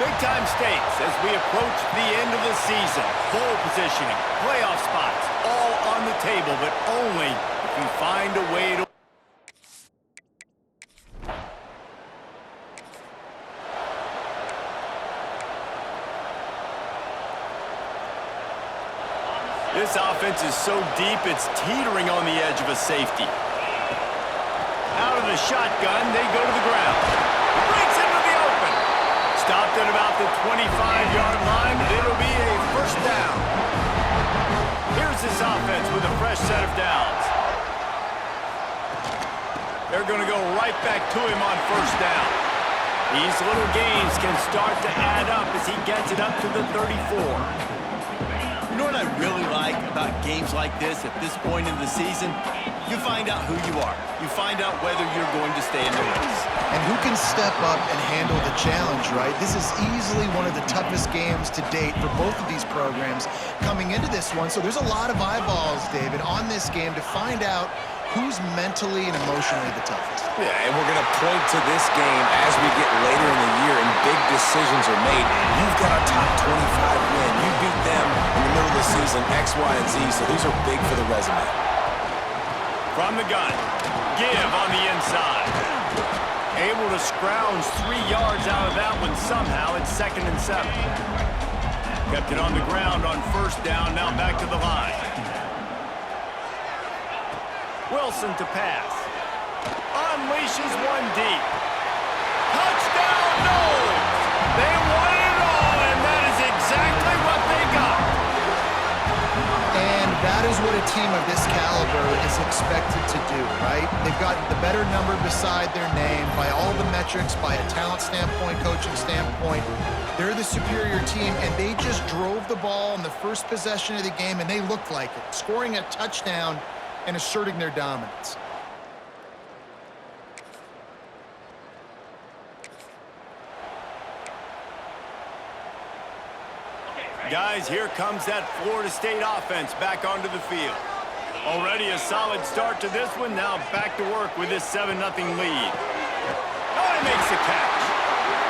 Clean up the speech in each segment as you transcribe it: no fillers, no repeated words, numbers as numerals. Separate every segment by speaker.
Speaker 1: Big-time stakes as we approach the end of the season. Bowl positioning, playoff spots, all on the table, but only if we find a way to... This offense is so deep, it's teetering on the edge of a safety. Out of the shotgun, they go to the ground. Breaks into the open. Stopped at about the 25-yard line, but it'll be a first down. Here's this offense with a fresh set of downs. They're going to go right back to him on first down. These little gains can start to add up as he gets it up to the 34. You know what I really like about games like this at this point in the season? You find out who you are. You find out whether you're going to stay in the race.
Speaker 2: And who can step up and handle the challenge, right? This is easily one of the toughest games to date for both of these programs coming into this one. So there's a lot of eyeballs, David, on this game to find out who's mentally and emotionally the toughest.
Speaker 3: Yeah, and we're going to point to this game as we get later in the year and big decisions are made. You've got a top 25 win. You beat them in the middle of the season, X, Y, and Z, so these are big for the resume.
Speaker 1: From the gun, give on the inside. Able to scrounge 3 yards out of that one somehow. It's 2nd and 7. Kept it on the ground on first down, now back to the line. Wilson to pass. Unleashes one deep. Touchdown, no! They won it all, and that is exactly what they got.
Speaker 2: And that is what a team of this caliber is expected to do, right? They've got the better number beside their name by all the metrics, by a talent standpoint, coaching standpoint. They're the superior team, and they just drove the ball in the first possession of the game, and they looked like it, scoring a touchdown and asserting their dominance.
Speaker 1: Guys, here comes that Florida State offense back onto the field. Already a solid start to this one. Now back to work with this 7-0 lead. Oh, he makes the catch.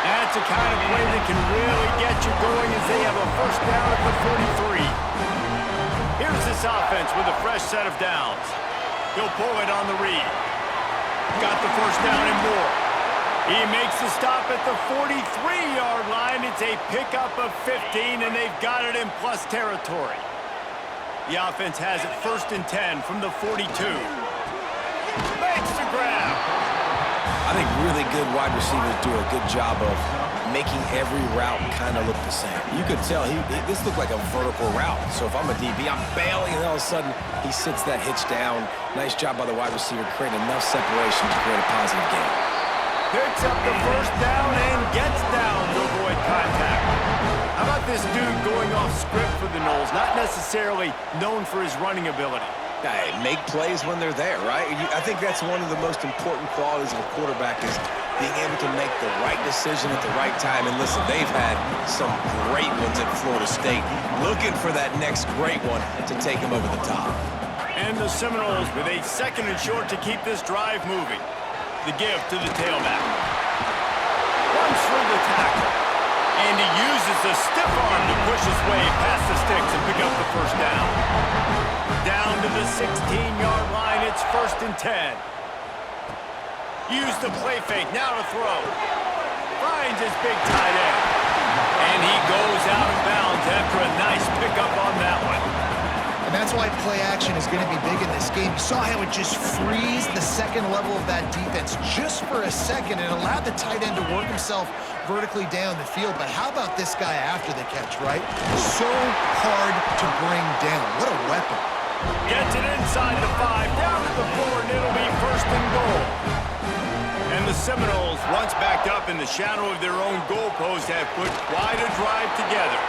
Speaker 1: That's the kind of play that can really get you going as they have a first down at the 43. Here's this offense with a fresh set of downs. He'll pull it on the read. Got the first down and more. He makes the stop at the 43-yard line. It's a pickup of 15, and they've got it in plus territory. The offense has it 1st and 10 from the 42. Makes the grab.
Speaker 3: I think really good wide receivers do a good job of making every route kind of look the same. You could tell this looked like a vertical route. So if I'm a DB, I'm bailing, and all of a sudden he sits that hitch down. Nice job by the wide receiver, creating enough separation to create a positive gain.
Speaker 1: Picks up the first down and gets down to avoid contact. How about this dude going off script for the Noles? Not necessarily known for his running ability.
Speaker 3: Hey, make plays when they're there, right? I think that's one of the most important qualities of a quarterback is being able to make the right decision at the right time. And listen, they've had some great ones at Florida State. Looking for that next great one to take them over the top.
Speaker 1: And the Seminoles with a 2nd and short to keep this drive moving. The give to the tailback. Runs through the tackle. And he uses the stiff arm to push his way past the sticks and pick up the first down. Down to the 16-yard line, it's 1st and 10. Use the play fake, now to throw. Finds his big tight end. And he goes out of bounds after a nice pickup on that one.
Speaker 2: And that's why play action is going to be big in this game. You saw how it just freezed the second level of that defense just for a second and allowed the tight end to work himself vertically down the field. But how about this guy after the catch, right? So hard to bring down. What a weapon.
Speaker 1: Gets it inside the 5, down to the 4, and it'll be 1st and goal. And the Seminoles, once backed up in the shadow of their own goalpost, have put quite a drive together.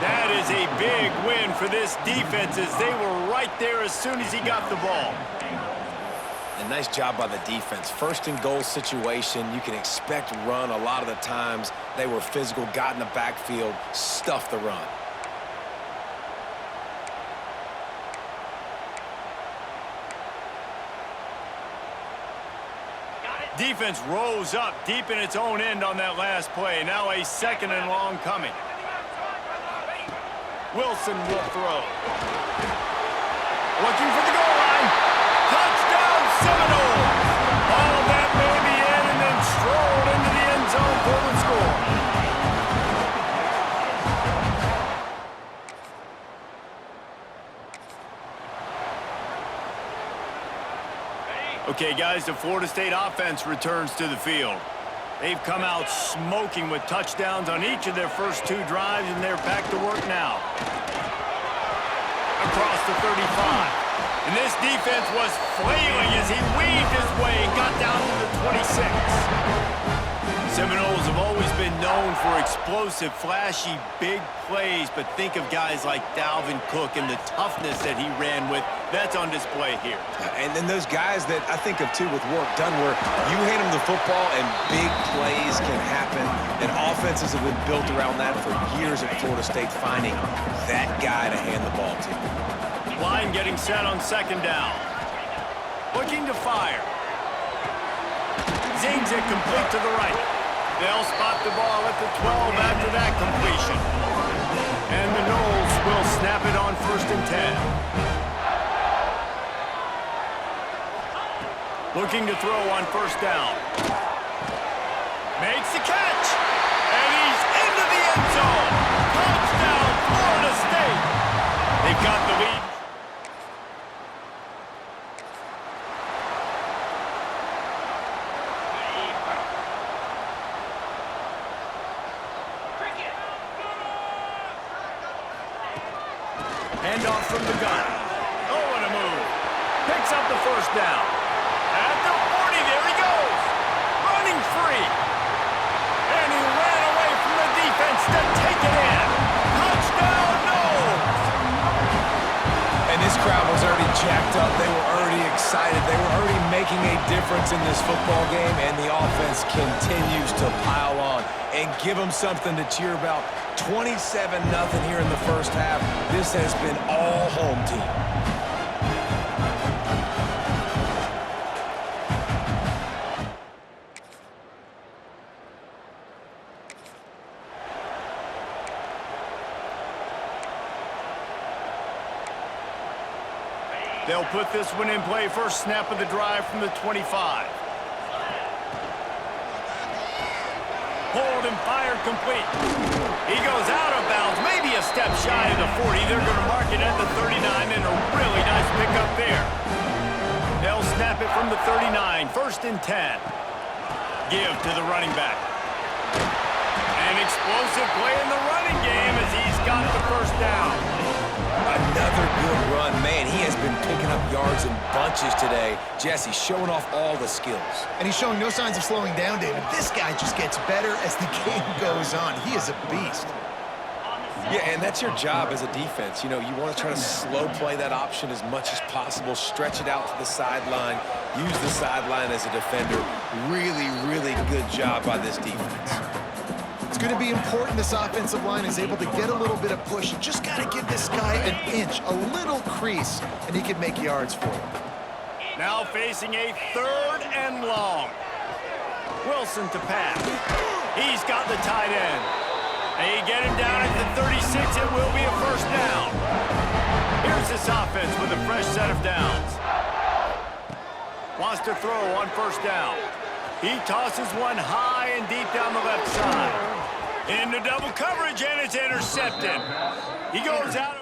Speaker 1: That is a big win for this defense as they were right there as soon as he got the ball.
Speaker 3: And nice job by the defense. 1st and goal situation, you can expect run a lot of the times. They were physical, got in the backfield, stuffed the run.
Speaker 1: Defense rose up deep in its own end on that last play. Now a 2nd and long coming. Wilson will throw. Looking for the goal line. Touchdown, Seminoles! All that baby in and then strolled into the end zone for the score. Okay, guys, the Florida State offense returns to the field. They've come out smoking with touchdowns on each of their first 2 drives, and they're back to work now. Across the 35. And this defense was flailing as he weaved his way and got down to the 26. Seminoles have always been known for explosive, flashy, big plays, but think of guys like Dalvin Cook and the toughness that he ran with. That's on display here.
Speaker 3: And then those guys that I think of, too, with work done, where you hand them the football and big plays can happen, and offenses have been built around that for years at Florida State, finding that guy to hand the ball to.
Speaker 1: Line getting set on 2nd down. Looking to fire. Zings it complete to the right. They'll spot the ball at the 12 after that completion. And the Noles will snap it on 1st and 10. Looking to throw on 1st down. Makes the catch. And he's into the end zone. Touchdown, Florida State. They've got the lead. Handoff from the gun. Oh, what a move. Picks up the 1st down. At the 40, there he goes. Running free. And he ran away from the defense to take it in. Touchdown, Noles.
Speaker 3: And this crowd was already jacked up. They were already excited. They were already making a difference in this football game, and the offense continues to pile on and give them something to cheer about. 27-0 here in the 1st half. This has been all home team.
Speaker 1: They'll put this one in play. First snap of the drive from the 25. Hold and fire complete. He goes out of bounds, maybe a step shy of the 40. They're going to mark it at the 39, and a really nice pickup there. They'll snap it from the 39, 1st and 10. Give to the running back. An explosive play in the running game as he's got the 1st down.
Speaker 3: Another good run. Man, he has been picking up yards in bunches today. Jesse showing off all the skills.
Speaker 2: And he's showing no signs of slowing down, David. This guy just gets better as the game goes on. He is a beast.
Speaker 3: Yeah, and that's your job as a defense. You know, you want to try to slow play that option as much as possible, stretch it out to the sideline, use the sideline as a defender. Really, really good job by this defense.
Speaker 2: It's going to be important this offensive line is able to get a little bit of push. You just got to give this guy an inch, a little crease, and he can make yards for you.
Speaker 1: Now facing a 3rd and long. Wilson to pass. He's got the tight end. They get him down at the 36. It will be a 1st down. Here's this offense with a fresh set of downs. Wants to throw on 1st down. He tosses one high and deep down the left side. Into double coverage, and it's intercepted. He goes out of...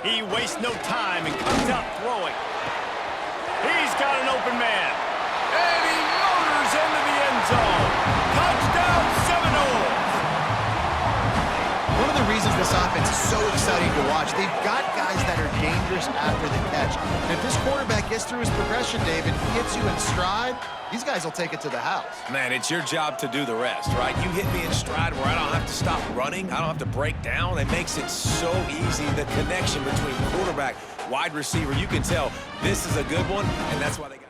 Speaker 1: He wastes no time and comes out throwing. He's got an open man. And he motors into the end zone. Touchdown, Seminoles!
Speaker 2: One of the reasons this offense is so exciting to watch, they've got guys that are dangerous after the catch. And if this quarterback gets through his progression, David, hits you in stride, these guys will take it to the house.
Speaker 3: Man, it's your job to do the rest, right? You hit me in stride where I don't have to stop running. I don't have to break down. It makes it so easy, the connection between quarterback, wide receiver. You can tell this is a good one, and that's why they got...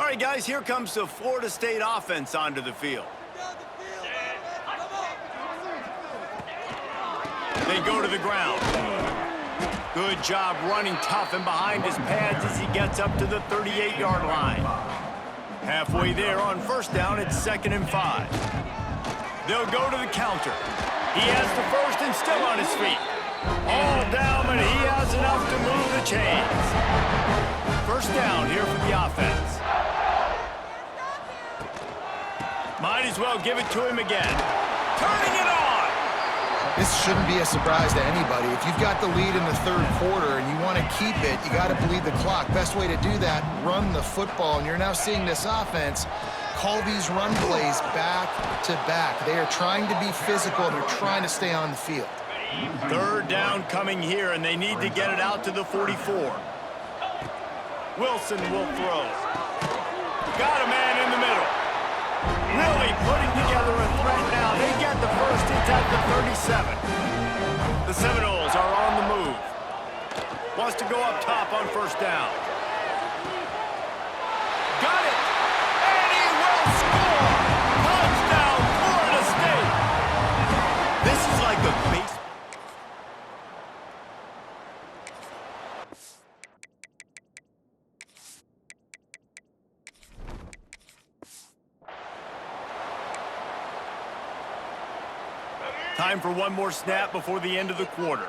Speaker 1: All right, guys, here comes the Florida State offense onto the field. They go to the ground. Good job running tough and behind his pads as he gets up to the 38-yard line. Halfway there on first down, it's 2nd and 5. They'll go to the counter. He has the first and still on his feet. All down, but he has enough to move the chains. First down here for the offense. Might as well give it to him again. Turning it on!
Speaker 2: This shouldn't be a surprise to anybody. If you've got the lead in the third quarter and you want to keep it, you got to bleed the clock. Best way to do that, run the football. And you're now seeing this offense call these run plays back to back. They are trying to be physical. They're trying to stay on the field.
Speaker 1: Third down coming here, and they need to get it out to the 44. Wilson will throw. Got a man in the middle. Really putting together a threat now. They get the first. It's at the 37. The Seminoles are on the move. Wants to go up top on first down. Got it. And he will score. Touchdown, Florida State. This is like a base. Time for one more snap before the end of the quarter.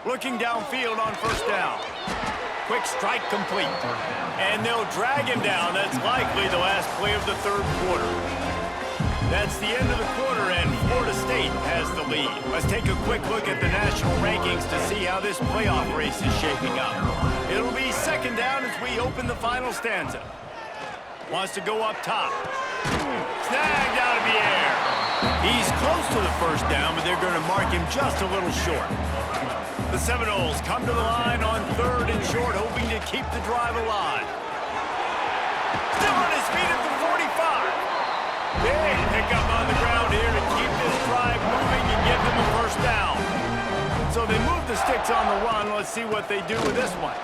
Speaker 1: Looking downfield on first down. Quick strike complete. And they'll drag him down. That's likely the last play of the third quarter. That's the end of the quarter, and Florida State has the lead. Let's take a quick look at the national rankings to see how this playoff race is shaping up. It'll be 2nd down as we open the final stanza. Wants to go up top. Snagged out of the air. He's close to the first down, but they're going to mark him just a little short. The Seminoles come to the line on 3rd and short, hoping to keep the drive alive. Still on his feet at the 45. Big pickup on the ground here to keep this drive moving and give them a first down. So they move the sticks on the run. Let's see what they do with this one.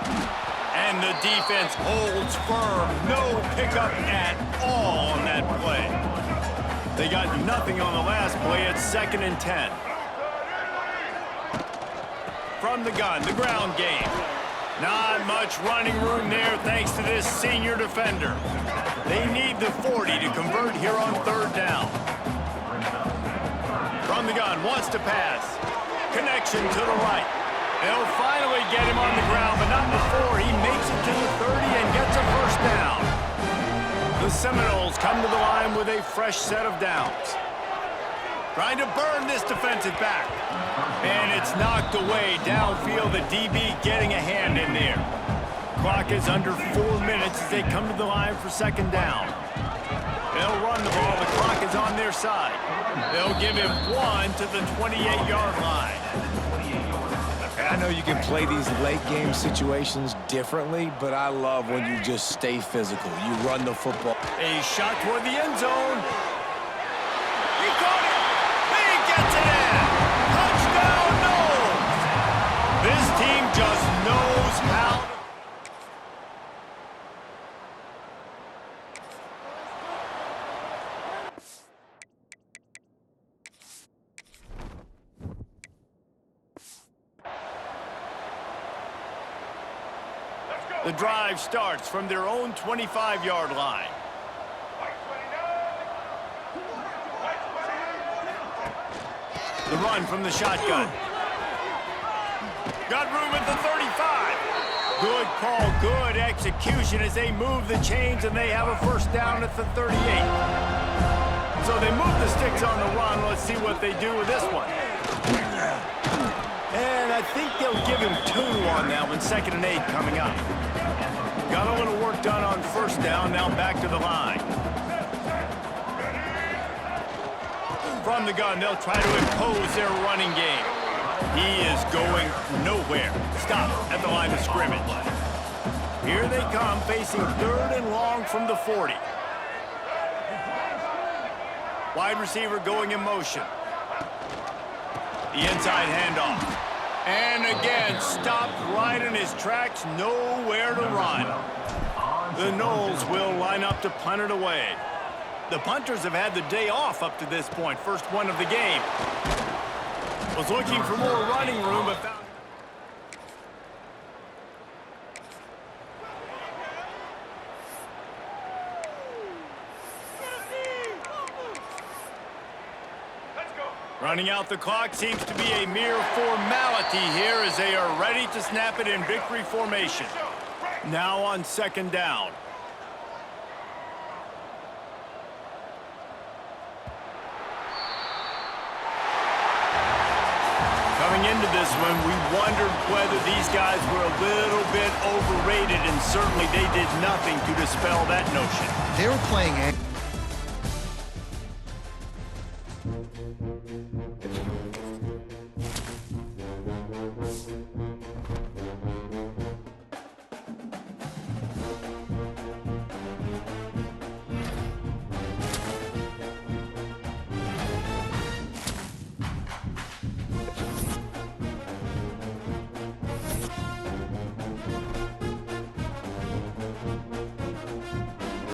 Speaker 1: And the defense holds firm. No pickup at all on that play. They got nothing on the last play. It's 2nd and 10. From the gun, the ground game. Not much running room there thanks to this senior defender. They need the 40 to convert here on 3rd down. From the gun, wants to pass. Connection to the right. They'll finally get him on the ground, but not before he makes it to the 30 and gets a first down. The Seminoles come to the line with a fresh set of downs. Trying to burn this defensive back. And it's knocked away downfield. The DB getting a hand in there. Clock is under 4 minutes as they come to the line for 2nd down. They'll run the ball. The clock is on their side. They'll give him 1 to the 28-yard line.
Speaker 3: I know you can play these late-game situations differently, but I love when you just stay physical. You run the football.
Speaker 1: A shot toward the end zone. He caught it. He gets it in. Touchdown, Noles. This team just knows how to... The drive starts from their own 25-yard line. The run from the shotgun. Got room at the 35. Good call, good execution as they move the chains, and they have a first down at the 38. So they move the sticks on the run. Let's see what they do with this one. And I think they'll give him 2 on that one. 2nd and 8 coming up. Got a little work done on first down. Now back to the line. From the gun, they'll try to impose their running game. He is going nowhere. Stop at the line of scrimmage. Here they come, facing 3rd and long from the 40. Wide receiver going in motion. The inside handoff. And again, stopped right in his tracks, nowhere to run. The Noles will line up to punt it away. The punters have had the day off up to this point. First one of the game. Was looking for more running room, but found... Running out the clock seems to be a mere formality here as they are ready to snap it in victory formation. Now on second down. Coming into this one, we wondered whether these guys were a little bit overrated, and certainly they did nothing to dispel that notion.
Speaker 2: They were playing